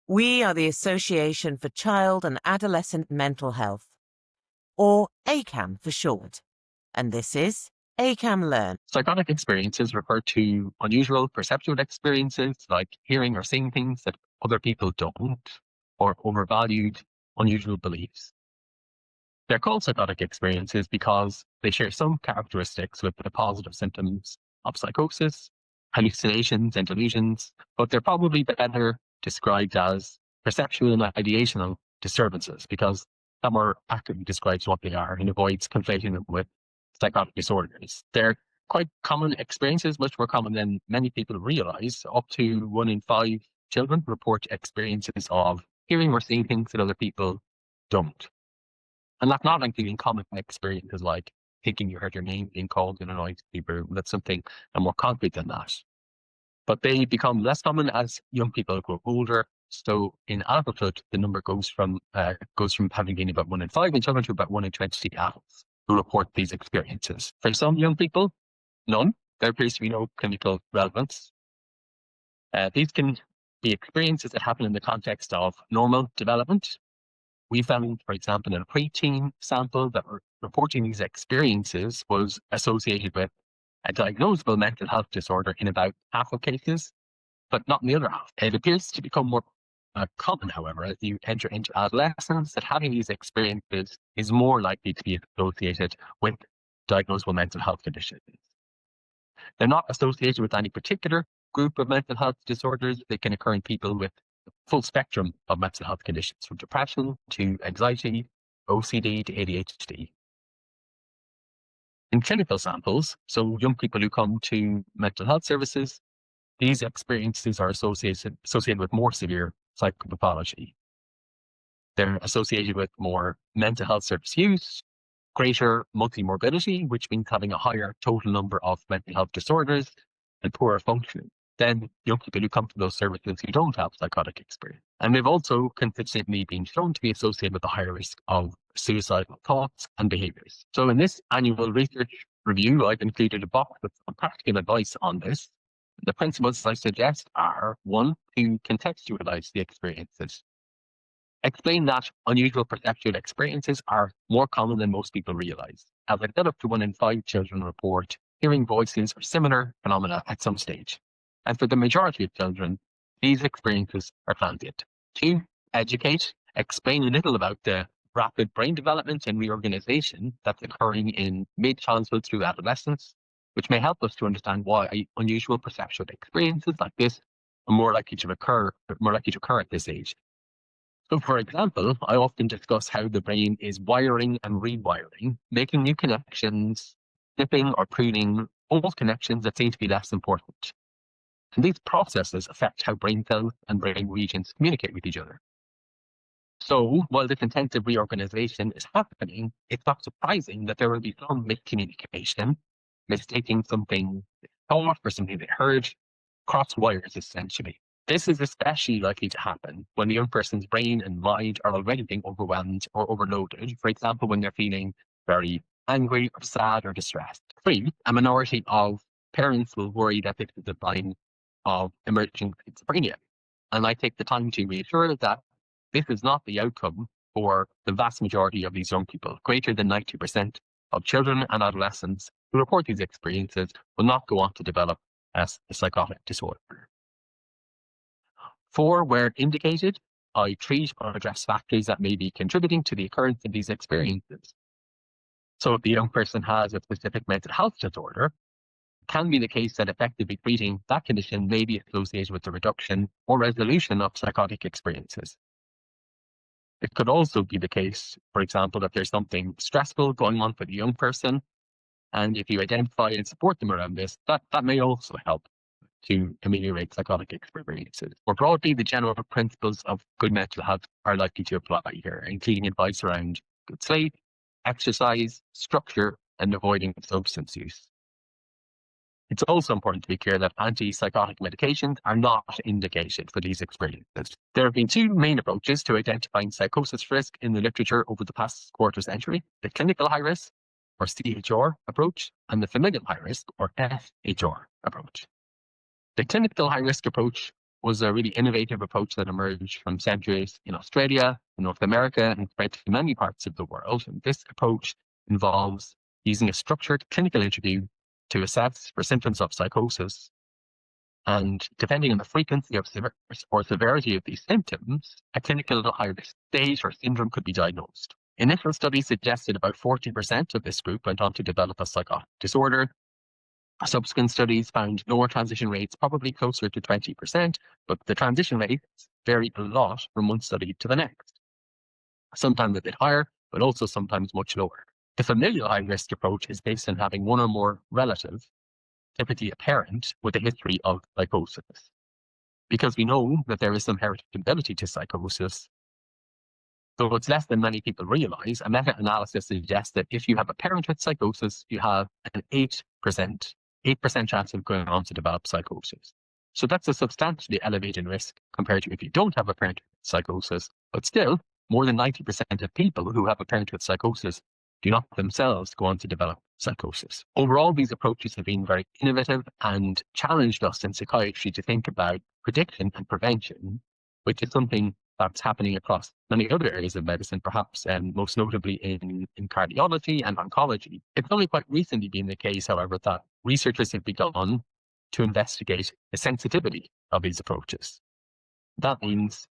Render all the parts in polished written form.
We are the Association for Child and Adolescent Mental Health, or ACAMH for short, and this is ACAMH Learn. Psychotic experiences refer to unusual perceptual experiences like hearing or seeing things that other people don't, or overvalued, unusual beliefs. They're called psychotic experiences because they share some characteristics with the positive symptoms of psychosis, hallucinations, and delusions, but they're probably better described as perceptual and ideational disturbances because that more accurately describes what they are and avoids conflating them with psychotic disorders. They're quite common experiences, much more common than many people realize. Up to 1 in 5 children report experiences of hearing or seeing things that other people don't. And that's not including common experiences like thinking you heard your name being called in a noisy room. That's something more concrete than that. But they become less common as young people grow older. So in adulthood, the number goes from having been about 1 in 5 in children to about 1 in 20 adults who report these experiences. For some young people, none. There appears to be no clinical relevance. These can be experiences that happen in the context of normal development. We found, for example, in a preteen sample that reporting these experiences was associated with a diagnosable mental health disorder in about half of cases, but not in the other half. It appears to become more common, however, as you enter into adolescence, that having these experiences is more likely to be associated with diagnosable mental health conditions. They're not associated with any particular group of mental health disorders. They can occur in people with the full spectrum of mental health conditions, from depression to anxiety, OCD to ADHD. In clinical samples, so young people who come to mental health services, these experiences are associated with more severe psychopathology. They're associated with more mental health service use, greater multimorbidity, which means having a higher total number of mental health disorders, and poorer functioning than young people who come to those services who don't have psychotic experience. And they've also consistently been shown to be associated with a higher risk of suicidal thoughts and behaviors. So in this annual research review, I've included a box with some practical advice on this. The principles I suggest are: 1, to contextualize the experiences. Explain that unusual perceptual experiences are more common than most people realize. As I said, up to 1 in 5 children report hearing voices or similar phenomena at some stage. And for the majority of children, these experiences are transient. 2, educate. Explain a little about the rapid brain development and reorganization that's occurring in mid-childhood through adolescence, which may help us to understand why unusual perceptual experiences like this are more likely to occur at this age. So, for example, I often discuss how the brain is wiring and rewiring, making new connections, snipping or pruning old connections that seem to be less important. And these processes affect how brain cells and brain regions communicate with each other. So, while this intensive reorganization is happening, it's not surprising that there will be some miscommunication, mistaking something they thought for something they heard, cross wires essentially. This is especially likely to happen when the young person's brain and mind are already being overwhelmed or overloaded, for example, when they're feeling very angry or sad or distressed. 3, a minority of parents will worry that this is a sign of emerging schizophrenia. And I take the time to reassure that this is not the outcome for the vast majority of these young people. Greater than 90% of children and adolescents who report these experiences will not go on to develop as a psychotic disorder. 4, where indicated, I treat or address factors that may be contributing to the occurrence of these experiences. So if the young person has a specific mental health disorder, it can be the case that effectively treating that condition may be associated with the reduction or resolution of psychotic experiences. It could also be the case, for example, that there's something stressful going on for the young person, and if you identify and support them around this, that may also help to ameliorate psychotic experiences. More broadly, the general principles of good mental health are likely to apply here, including advice around good sleep, exercise, structure, and avoiding substance use. It's also important to be clear that antipsychotic medications are not indicated for these experiences. There have been 2 main approaches to identifying psychosis risk in the literature over the past quarter century: the clinical high risk, or CHR approach, and the familial high risk, or FHR approach. The clinical high-risk approach was a really innovative approach that emerged from centres in Australia, in North America, and spread to many parts of the world. And this approach involves using a structured clinical interview to assess for symptoms of psychosis. And depending on the frequency or severity of these symptoms, a clinical high-risk stage or syndrome could be diagnosed. Initial studies suggested about 40% of this group went on to develop a psychotic disorder. Subsequent studies found lower transition rates, probably closer to 20%, but the transition rates vary a lot from one study to the next. Sometimes a bit higher, but also sometimes much lower. The familial high-risk approach is based on having one or more relatives, typically a parent, with a history of psychosis. Because we know that there is some heritability to psychosis, though it's less than many people realize, a meta-analysis suggests that if you have a parent with psychosis, you have an 8% chance of going on to develop psychosis. So that's a substantially elevated risk compared to if you don't have a parent with psychosis, but still, more than 90% of people who have a parent with psychosis do not themselves go on to develop psychosis. Overall, these approaches have been very innovative and challenged us in psychiatry to think about prediction and prevention, which is something that's happening across many other areas of medicine, perhaps most notably in cardiology and oncology. It's only quite recently been the case, however, that researchers have begun to investigate the sensitivity of these approaches. That means,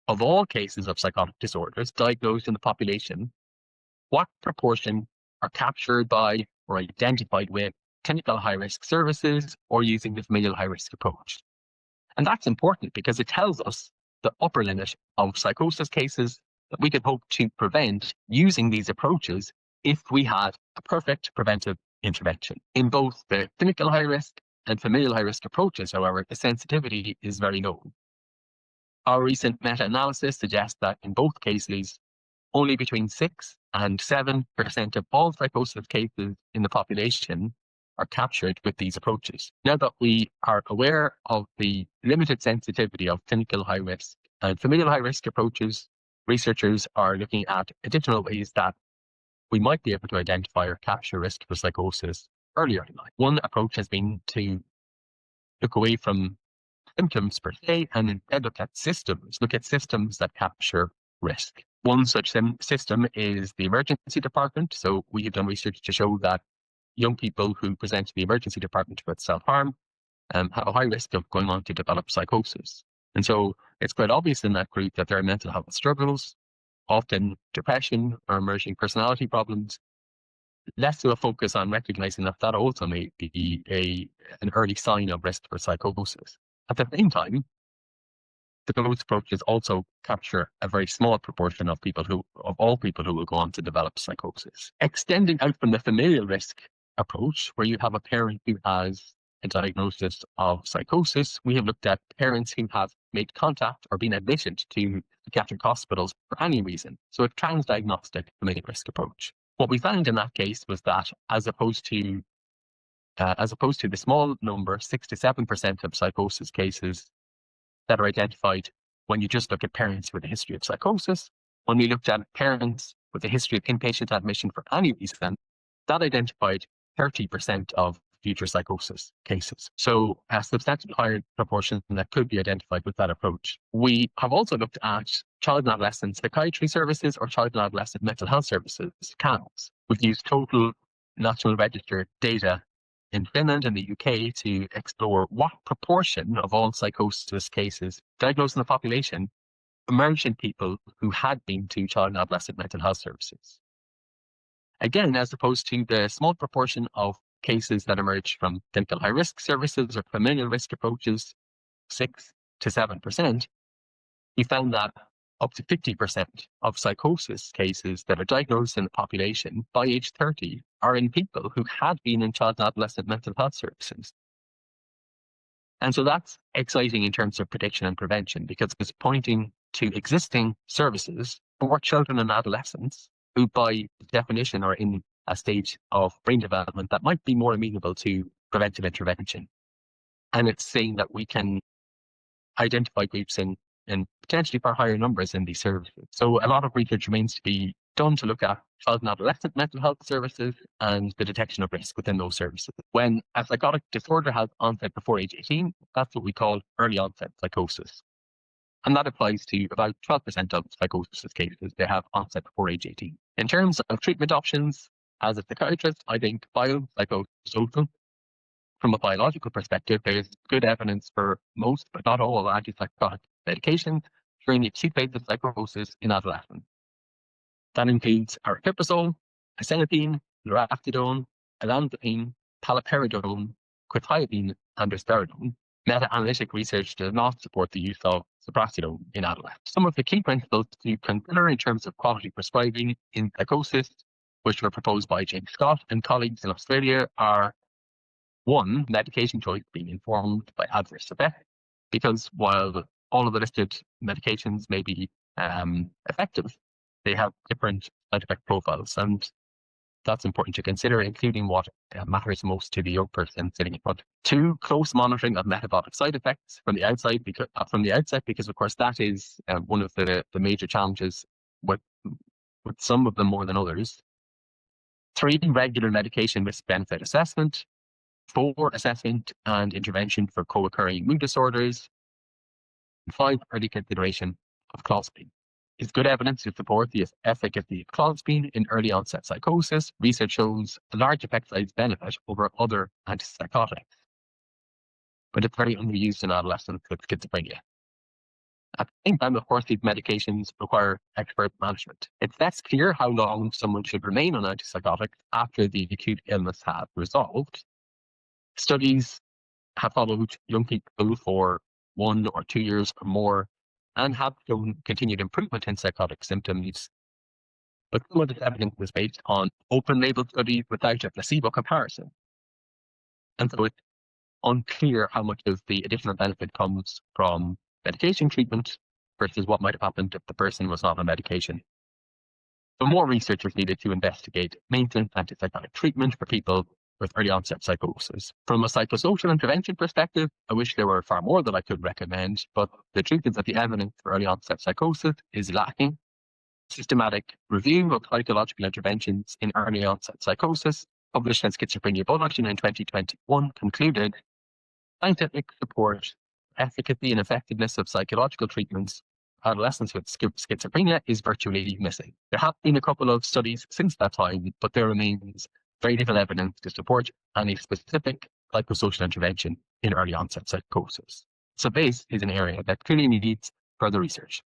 of all cases of psychotic disorders diagnosed in the population, what proportion are captured by or identified with clinical high-risk services or using the familial high-risk approach. And that's important because it tells us the upper limit of psychosis cases that we could hope to prevent using these approaches if we had a perfect preventive intervention. In both the clinical high-risk and familial high-risk approaches, however, the sensitivity is very low. Our recent meta-analysis suggests that in both cases, only between 6 and 7% of all psychosis cases in the population are captured with these approaches. Now that we are aware of the limited sensitivity of clinical high risk and familial high risk approaches, researchers are looking at additional ways that we might be able to identify or capture risk for psychosis earlier in life. One approach has been to look away from symptoms per se and instead look at systems that capture risk. One such system is the emergency department. So we have done research to show that young people who present to the emergency department with self-harm have a high risk of going on to develop psychosis. And so it's quite obvious in that group that there are mental health struggles, often depression or emerging personality problems, less to a focus on recognizing that that also may be an early sign of risk for psychosis. At the same time, those approaches also capture a very small proportion of all people who will go on to develop psychosis. Extending out from the familial risk approach, where you have a parent who has a diagnosis of psychosis, we have looked at parents who have made contact or been admitted to psychiatric hospitals for any reason. So a transdiagnostic familial risk approach. What we found in that case was that as opposed to the small number, 6 to 7% of psychosis cases that are identified when you just look at parents with a history of psychosis, when we looked at parents with a history of inpatient admission for any reason, that identified 30% of future psychosis cases. So a substantially higher proportion that could be identified with that approach. We have also looked at child and adolescent psychiatry services or child and adolescent mental health services, CAMHs. We've used total national register data in Finland and the UK to explore what proportion of all psychosis cases diagnosed in the population emerged in people who had been to child and adolescent mental health services. Again, as opposed to the small proportion of cases that emerge from clinical high risk services or familial risk approaches, 6 to 7%, we found that up to 50% of psychosis cases that are diagnosed in the population by age 30 are in people who had been in child and adolescent mental health services. And so that's exciting in terms of prediction and prevention because it's pointing to existing services for children and adolescents who by definition are in a stage of brain development that might be more amenable to preventive intervention. And it's saying that we can identify groups in potentially far higher numbers in these services. So a lot of research remains to be done to look at child and adolescent mental health services and the detection of risk within those services. When a psychotic disorder has onset before age 18, that's what we call early onset psychosis. And that applies to about 12% of psychosis cases. They have onset before age 18. In terms of treatment options, as a psychiatrist, I think biopsychosocial. From a biological perspective, there's good evidence for most, but not all, antipsychotic medications during the acute phase of psychosis in adolescents. That includes aripiprazole, asenapine, lurasidone, olanzapine, paliperidone, quetiapine, and risperidone. Meta-analytic research does not support the use of ziprasidone in adolescents. Some of the key principles to consider in terms of quality prescribing in psychosis, which were proposed by James Scott and colleagues in Australia, are: 1, medication choice being informed by adverse effects, because while all of the listed medications may be effective, they have different side effect profiles, and that's important to consider, including what matters most to the young person sitting in front. 2, close monitoring of metabolic side effects from the outset, because of course that is one of the major challenges with some of them more than others. 3, regular medication risk-benefit assessment. 4, assessment and intervention for co-occurring mood disorders. And 5, early consideration of clozapine. Is good evidence to support the efficacy of clozapine in early onset psychosis. Research shows a large effect size benefit over other antipsychotics, but it's very underused in adolescents with schizophrenia. At the same time, of course, these medications require expert management. It's less clear how long someone should remain on antipsychotics after the acute illness has resolved. Studies have followed young people for 1 or 2 years or more and have shown continued improvement in psychotic symptoms. But some of this evidence was based on open-label studies without a placebo comparison. And so it's unclear how much of the additional benefit comes from medication treatment versus what might have happened if the person was not on medication. So more research is needed to investigate maintenance antipsychotic treatment for people with early onset psychosis. From a psychosocial intervention perspective, I wish there were far more that I could recommend, but the truth is that the evidence for early onset psychosis is lacking. Systematic review of psychological interventions in early onset psychosis, published in Schizophrenia Bulletin in 2021, concluded scientific support, efficacy and effectiveness of psychological treatments for adolescents with schizophrenia is virtually missing. There have been a couple of studies since that time, but there remains very little evidence to support any specific psychosocial intervention in early onset psychosis. So this is an area that clearly needs further research.